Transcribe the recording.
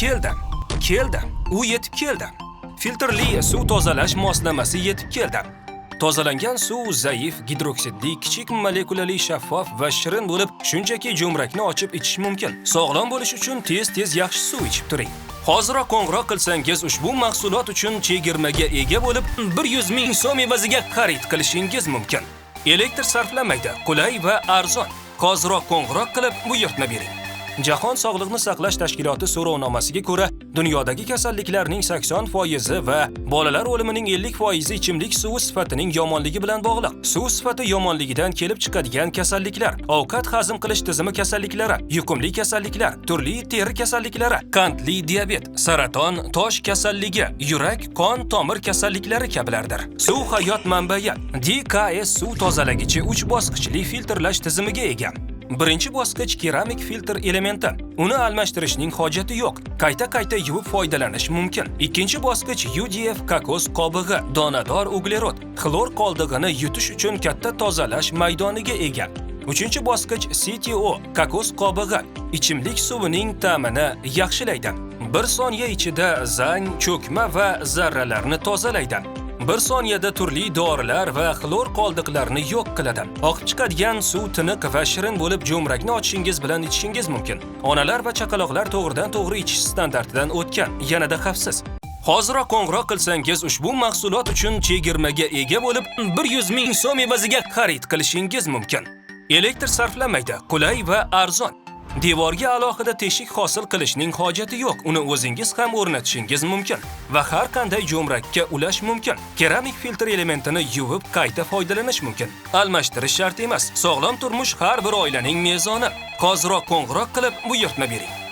Keldi. U yetib keldi. Filtrli suv tozalash moslamasi yetib keldi. Tozalangan suv zaif, gidroksidli, kichik molekulali, shaffof va shirin bo'lib, shunchaki jo'mrakni ochib ichish mumkin. Sog'lom bo'lish uchun tez yaxshi suv ichib turing. Hoziroq qo'ng'iroq qilsangiz ushbu mahsulot uchun chegirmaga ega bo'lib, 100 ming so'm evaziga xarid qilishingiz mumkin. Elektr sarflamaydi, qulay va arzon. Hoziroq qo'ng'iroq qilib buyurtma bering. Jahon Sog'liqni saqlash tashkiloti so'rovnomasiga ko'ra, dunyodagi kasalliklarning 80% va bolalar o'limining 50% ichimlik suvi sifatining yomonligi bilan bog'liq. Suv sifati yomonligidan kelib chiqadigan kasalliklar: ovqat hazm qilish tizimi kasalliklari, yuqumli kasalliklar, turli teri kasalliklari, qandli diabet, saraton, tosh kasalligi, yurak, qon tomir kasalliklari kabilardir. Suv hayot manbai. DKS suv tozalagichi 3 bosqichli filtrlash tizimiga ega. Birinchi bosqich keramik filtr elementi. Uni almashtirishning hojati yo'q. Qayta yuvib foydalanish mumkin. Ikkinchi bosqich UDF kokos qobig'i, donador uglerod, xlor qoldig'ini yutish uchun katta tozalash maydoniga ega. Uchinchi bosqich CTO kokos qobig'i, ichimlik suvining ta'mini yaxshilaydi. 1 soniya ichida zang, cho'kma va zarralarni tozalaydi. 1 soniyada turli dorilar va xlor qoldiqlarini yo'q qiladi. Oqib chiqadigan suv tiniq va shirin bo'lib, jo'mrakni ochishingiz bilan ichishingiz mumkin. Onalar va chaqaloqlar to'g'ridan-to'g'ri ichish standartidan o'tgan, yanada xavfsiz. Hoziroq qo'ng'iroq qilsangiz ushbu mahsulot uchun chegirmaga ega bo'lib, 100 ming so'm evaziga xarid qilishingiz mumkin. Elektr sarflamaydi, qulay va arzon. Devorga alohida teshik hosil qilishning hojati yo'q. Uni o'zingiz ham o'rnatishingiz mumkin va har qanday jo'mrakka ulash mumkin. Keramik filtr elementini yuvib qayta foydalanish mumkin. Almashtirish shart emas. Sog'lom turmush har bir oilaning mezoni. Hoziroq qo'ng'iroq qilib buyurtma bering.